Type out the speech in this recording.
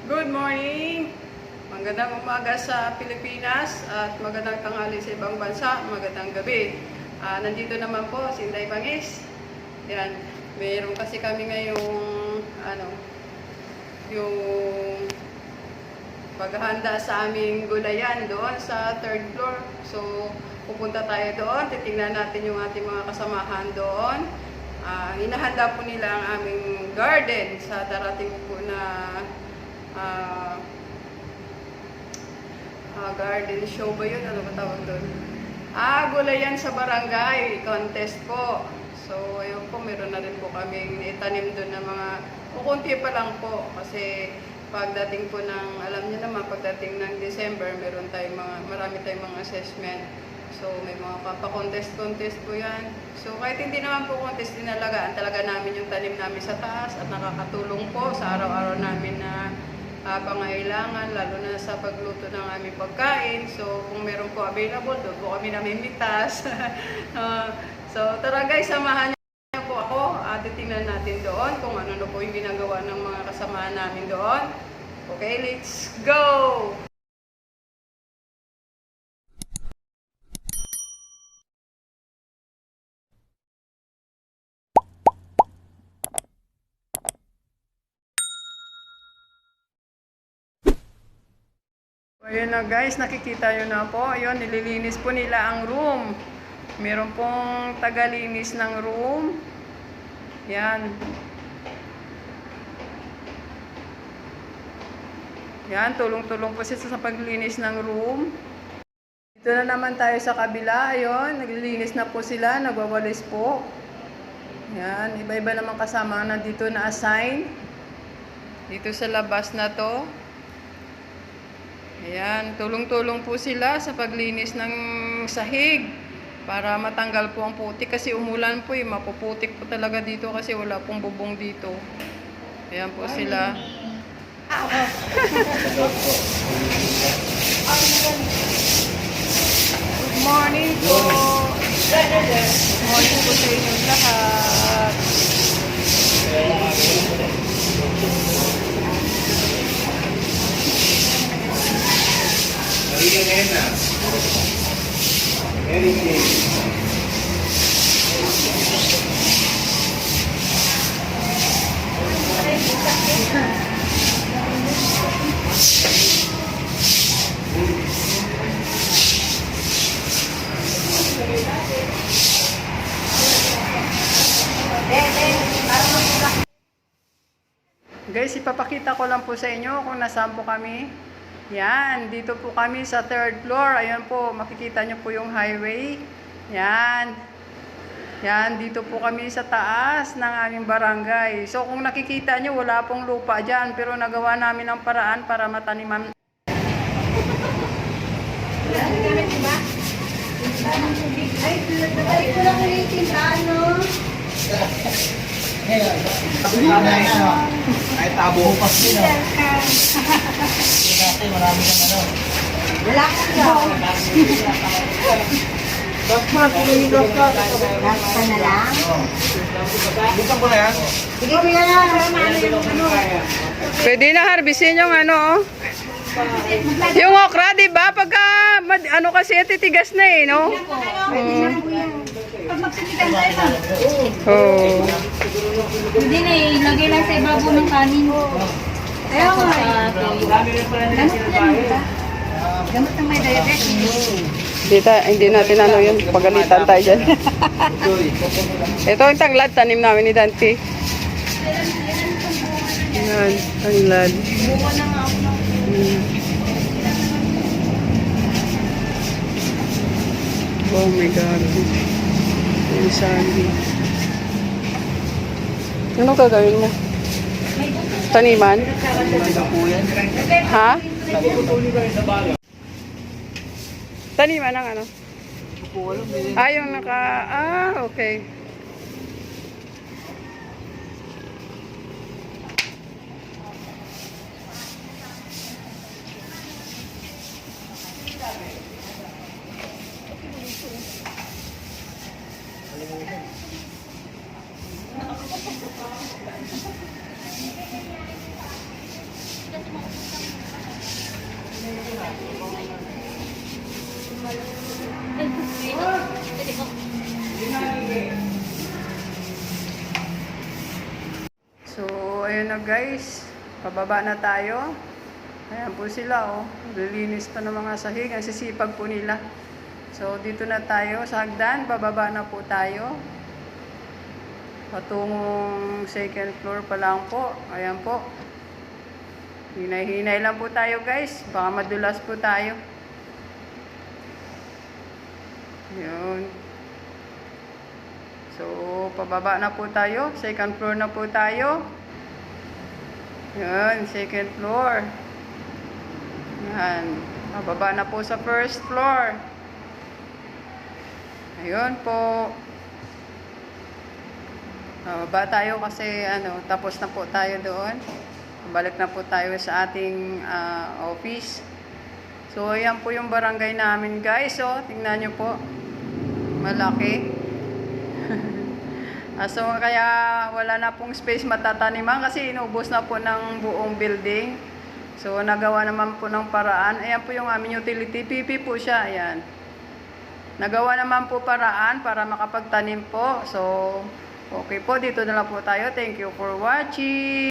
Good morning! Magandang umaga sa Pilipinas at magandang tanghali sa ibang bansa, magandang gabi. Nandito naman po si Inday Bangis. Yan, mayroon kasi kami ngayong yung paghahanda sa aming gulayan doon sa third floor. So, pupunta tayo doon, titingnan natin yung ating mga kasamahan doon. Hinahanda po nila ang aming garden sa darating po na garden show ba yun? Ano ba tawag doon? Gulayan sa barangay contest po. So, ayun po, meron na rin po kaming itanim doon na mga kukunti pa lang po. Kasi pagdating po ng, alam niyo naman, pagdating ng December, marami tayong mga assessment. So, may mga papakontest po yan. So, kahit hindi naman po contest, dinalagaan talaga namin yung tanim namin sa taas at nakakatulong po sa araw-araw namin na pangailangan, lalo na sa pagluto ng aming pagkain. So, kung meron po available, doon po kami namimitas. So, tara guys, samahan niyo po ako at titingnan natin doon kung ano po yung ginagawa ng mga kasamahan namin doon. Okay, let's go! Ayun na guys, nakikita nyo na po. Ayun, nililinis po nila ang room. Meron pong tagalinis ng room. Yan. Yan, tulong-tulong po sila sa paglinis ng room. Dito na naman tayo sa kabila. Ayun, naglilinis na po sila, nagwawalis po. Yan, iba-iba naman kasama na dito na assign. Dito sa labas na to. Ayan, tulong-tulong po sila sa paglinis ng sahig para matanggal po ang putik kasi umulan po mapuputik po talaga dito kasi wala pong bubong dito. Ayan po sila. Good morning po. Good morning po sa inyong lahat. Maria Elena. Mary Jane. Guys, ipapakita ko lang po sa inyo kung nasaan po kami. Yan, dito po kami sa third floor. Ayan po, makikita nyo po yung highway. Yan. Yan, dito po kami sa taas ng aming barangay. So, kung nakikita nyo, wala pong lupa dyan. Pero nagawa namin ang paraan para mataniman. Ay, ko lang ulitin ano. Ay, tabo pa sila. Kasi marami kang ano. Wala ka daw. Basta na lang. Buksan ko na yan. Sige, kuya na. Ano yung ano? Pwede na harbisin yung ano. Yung okra, di ba? Pagka, ano kasi, titigas na eh, no? Pag magsakitan tayo na. Oh. Hindi na eh. Lagay lang sa ibabaw ng kanin. Ayaw nga eh. Gamot yan, di ba? Gamot ng may diabetes. Hindi natin ano yun. Pagalitan tayo dyan. Ito yung tanglad. Tanim namin ni Dante. Yan. Tanglad. Buka na nga ako ng Oh my God. Yung sandy. Ano gagawin mo? Taniman? Ha? Taniman ng ano? Yung okay. So, ayun na guys. Pababa na tayo. Ayan po sila, oh. Lilinis pa ng mga sahig. Ang sisipag po nila. So, dito na tayo sa hagdan. Bababa na po tayo. Patungong second floor pa lang po. Ayan po. Hinay-hinay lang po tayo guys. Baka madulas po tayo. Yun. So, pababa na po tayo. Second floor na po tayo. Yan, second floor. Yan. Pababa na po sa first floor. Ayun po. Baba tayo kasi tapos na po tayo doon. Balik na po tayo sa ating office. So, ayan po yung barangay namin guys. So, tingnan nyo po. Malaki. So, kaya wala na pong space matataniman kasi inubos na po ng buong building. So, nagawa naman po ng paraan. Ayan po yung aming utility. PP po siya. Ayan. Nagawa naman po paraan para makapagtanim po. So, okay po. Dito na lang po tayo. Thank you for watching.